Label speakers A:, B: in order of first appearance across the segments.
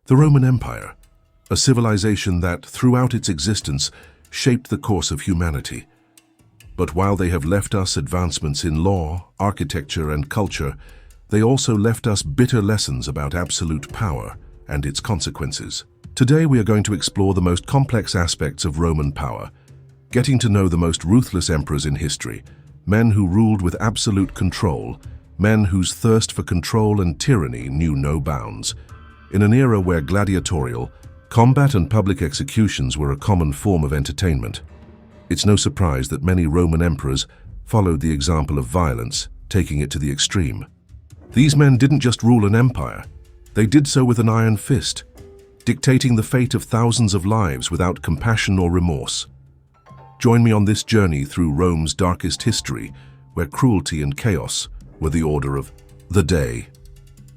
A: The Roman Empire, a civilization that, throughout its existence, shaped the course of humanity. But while they have left us advancements in law, architecture, and culture, they also left us bitter lessons about absolute power and its consequences. Today we are going to explore the most complex aspects of Roman power, getting to know the most ruthless emperors in history, men who ruled with absolute control, men whose thirst for control and tyranny knew no bounds. In an era where gladiatorial, combat and public executions were a common form of entertainment, it's no surprise that many Roman emperors followed the example of violence, taking it to the extreme. These men didn't just rule an empire, they did so with an iron fist, dictating the fate of thousands of lives without compassion or remorse. Join me on this journey through Rome's darkest history, where cruelty and chaos were the order of the day.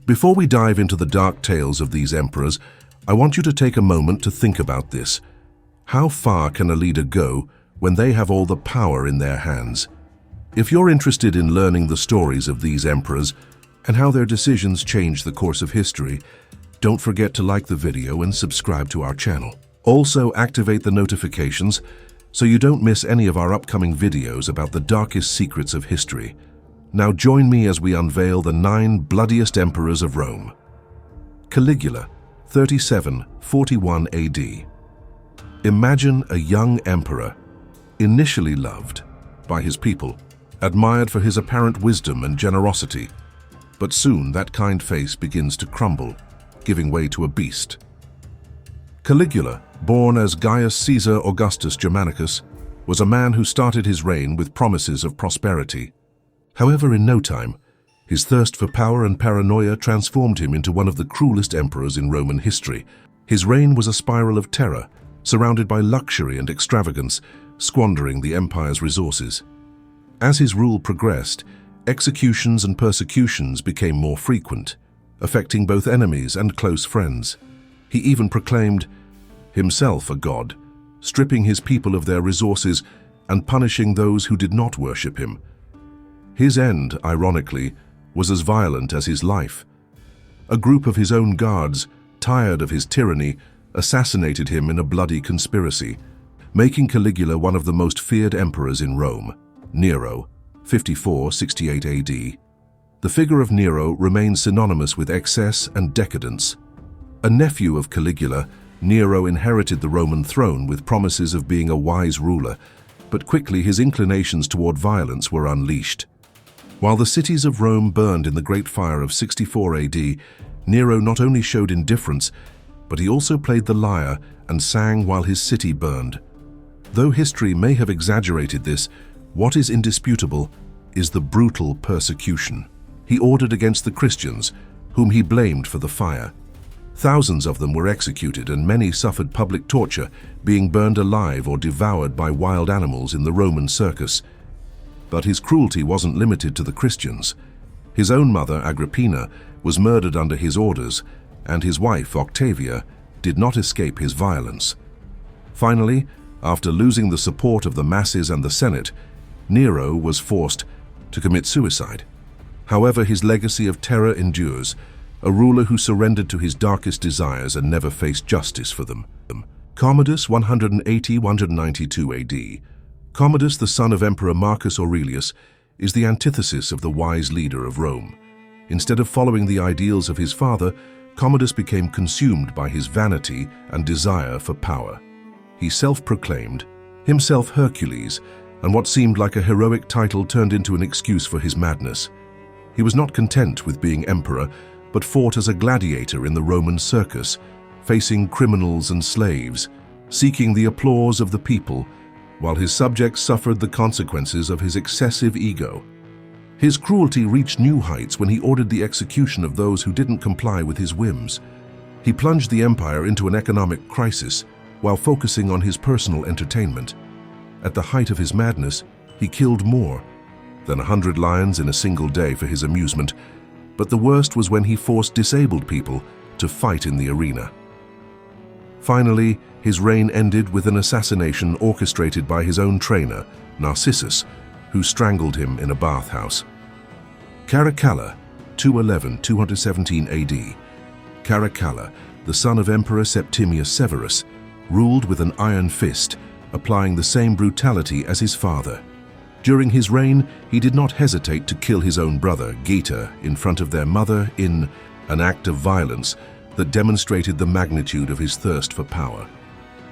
A: Before we dive into the dark tales of these emperors, I want you to take a moment to think about this. How far can a leader go when they have all the power in their hands? If you're interested in learning the stories of these emperors and how their decisions changed the course of history, don't forget to like the video and subscribe to our channel. Also, activate the notifications so you don't miss any of our upcoming videos about the darkest secrets of history. Now join me as we unveil the 9 bloodiest emperors of Rome. Caligula, 3741 AD. Imagine a young emperor, initially loved by his people, admired for his apparent wisdom and generosity, but soon that kind face begins to crumble, giving way to a beast. Caligula, born as Gaius Caesar Augustus Germanicus, was a man who started his reign with promises of prosperity. However, in no time, his thirst for power and paranoia transformed him into one of the cruelest emperors in Roman history. His reign was a spiral of terror, surrounded by luxury and extravagance, squandering the empire's resources. As his rule progressed, executions and persecutions became more frequent, affecting both enemies and close friends. He even proclaimed himself a god, stripping his people of their resources and punishing those who did not worship him. His end, ironically, was as violent as his life. A group of his own guards, tired of his tyranny, assassinated him in a bloody conspiracy, making Caligula one of the most feared emperors in Rome. Nero, 5468 AD. The figure of Nero remains synonymous with excess and decadence. A nephew of Caligula, Nero inherited the Roman throne with promises of being a wise ruler, but quickly his inclinations toward violence were unleashed. While the cities of Rome burned in the Great Fire of 64 AD, Nero not only showed indifference, but he also played the lyre and sang while his city burned. Though history may have exaggerated this, what is indisputable is the brutal persecution he ordered against the Christians, whom he blamed for the fire. Thousands of them were executed and many suffered public torture, being burned alive or devoured by wild animals in the Roman circus. But his cruelty wasn't limited to the Christians. His own mother, Agrippina, was murdered under his orders, and his wife, Octavia, did not escape his violence. Finally, after losing the support of the masses and the Senate, Nero was forced to commit suicide. However, his legacy of terror endures, a ruler who surrendered to his darkest desires and never faced justice for them. Commodus, 180–192 AD. Commodus, the son of Emperor Marcus Aurelius, is the antithesis of the wise leader of Rome. Instead of following the ideals of his father, Commodus became consumed by his vanity and desire for power. He self-proclaimed himself Hercules, and what seemed like a heroic title turned into an excuse for his madness. He was not content with being emperor, but fought as a gladiator in the Roman circus, facing criminals and slaves, seeking the applause of the people, while his subjects suffered the consequences of his excessive ego. His cruelty reached new heights when he ordered the execution of those who didn't comply with his whims. He plunged the empire into an economic crisis while focusing on his personal entertainment. At the height of his madness, he killed more than 100 lions in a single day for his amusement, but the worst was when he forced disabled people to fight in the arena. Finally, his reign ended with an assassination orchestrated by his own trainer, Narcissus, who strangled him in a bathhouse. Caracalla, 211–217 AD. Caracalla, the son of Emperor Septimius Severus, ruled with an iron fist, applying the same brutality as his father. During his reign, he did not hesitate to kill his own brother, Geta, in front of their mother in an act of violence that demonstrated the magnitude of his thirst for power.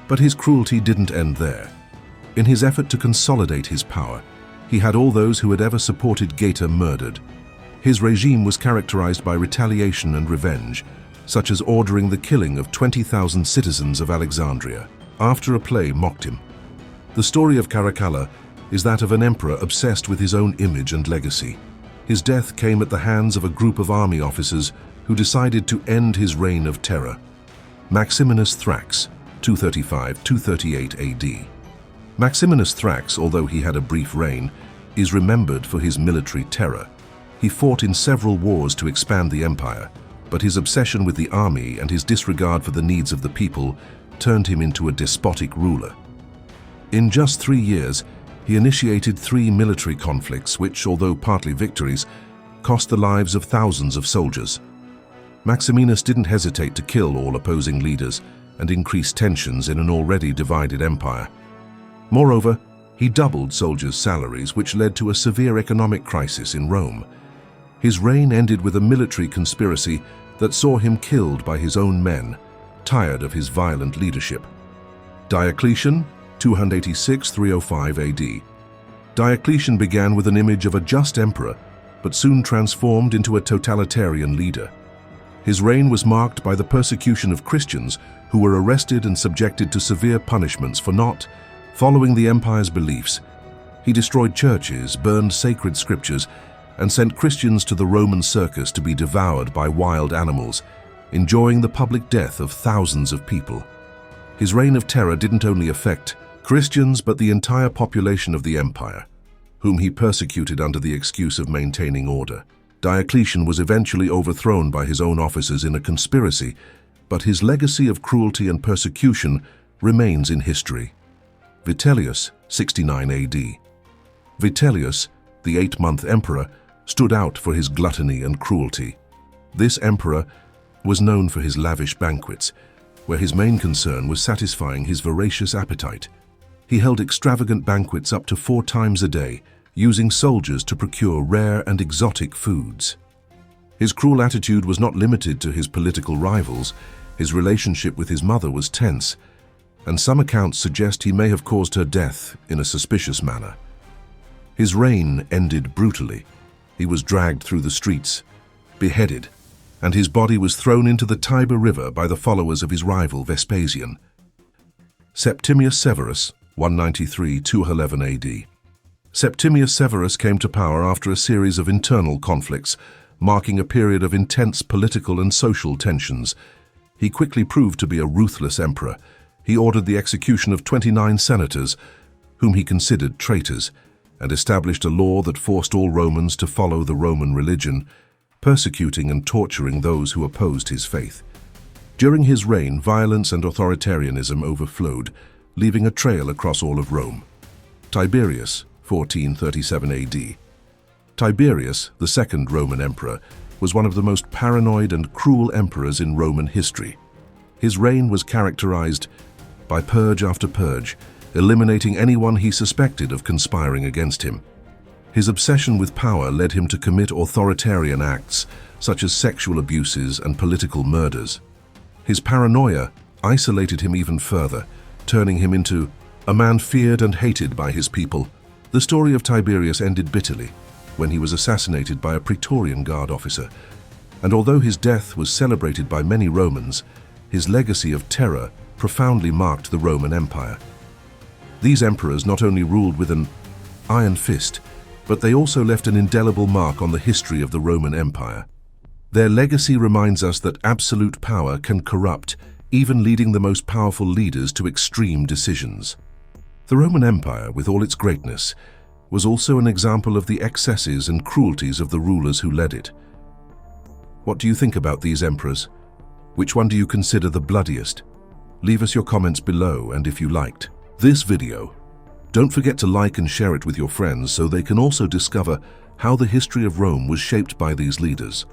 A: But his cruelty didn't end there. In his effort to consolidate his power, he had all those who had ever supported Geta murdered. His regime was characterized by retaliation and revenge, such as ordering the killing of 20,000 citizens of Alexandria after a play mocked him. The story of Caracalla is that of an emperor obsessed with his own image and legacy. His death came at the hands of a group of army officers who decided to end his reign of terror. Maximinus Thrax, 235–238 AD. Maximinus Thrax, although he had a brief reign, is remembered for his military terror. He fought in several wars to expand the empire, but his obsession with the army and his disregard for the needs of the people turned him into a despotic ruler. In just 3 years, he initiated 3 military conflicts which, although partly victories, cost the lives of thousands of soldiers. Maximinus didn't hesitate to kill all opposing leaders and increase tensions in an already divided empire. Moreover, he doubled soldiers' salaries, which led to a severe economic crisis in Rome. His reign ended with a military conspiracy that saw him killed by his own men, tired of his violent leadership. Diocletian, 286–305 AD. Diocletian began with an image of a just emperor, but soon transformed into a totalitarian leader. His reign was marked by the persecution of Christians who were arrested and subjected to severe punishments for not following the empire's beliefs. He destroyed churches, burned sacred scriptures, and sent Christians to the Roman circus to be devoured by wild animals, enjoying the public death of thousands of people. His reign of terror didn't only affect Christians, but the entire population of the empire, whom he persecuted under the excuse of maintaining order. Diocletian was eventually overthrown by his own officers in a conspiracy, but his legacy of cruelty and persecution remains in history. Vitellius, 69 AD. Vitellius, the 8-month emperor, stood out for his gluttony and cruelty. This emperor was known for his lavish banquets, where his main concern was satisfying his voracious appetite. He held extravagant banquets up to 4 times a day, using soldiers to procure rare and exotic foods. His cruel attitude was not limited to his political rivals. His relationship with his mother was tense, and some accounts suggest he may have caused her death in a suspicious manner. His reign ended brutally. He was dragged through the streets, beheaded, and his body was thrown into the Tiber River by the followers of his rival Vespasian. Septimius Severus, 193–211 AD. Septimius Severus came to power after a series of internal conflicts, marking a period of intense political and social tensions. He quickly proved to be a ruthless emperor. He ordered the execution of 29 senators, whom he considered traitors, and established a law that forced all Romans to follow the Roman religion, persecuting and torturing those who opposed his faith. During his reign, violence and authoritarianism overflowed, leaving a trail across all of Rome. Tiberius, 1437 AD. Tiberius, the second Roman emperor, was one of the most paranoid and cruel emperors in Roman history. His reign was characterized by purge after purge, eliminating anyone he suspected of conspiring against him. His obsession with power led him to commit authoritarian acts, such as sexual abuses and political murders. His paranoia isolated him even further, turning him into a man feared and hated by his people. The story of Tiberius ended bitterly when he was assassinated by a Praetorian Guard officer, and although his death was celebrated by many Romans, his legacy of terror profoundly marked the Roman Empire. These emperors not only ruled with an iron fist, but they also left an indelible mark on the history of the Roman Empire. Their legacy reminds us that absolute power can corrupt, even leading the most powerful leaders to extreme decisions. The Roman Empire, with all its greatness, was also an example of the excesses and cruelties of the rulers who led it. What do you think about these emperors? Which one do you consider the bloodiest? Leave us your comments below, and if you liked this video, don't forget to like and share it with your friends so they can also discover how the history of Rome was shaped by these leaders.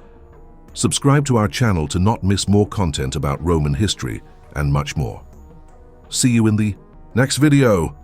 A: Subscribe to our channel to not miss more content about Roman history and much more. See you in the next video.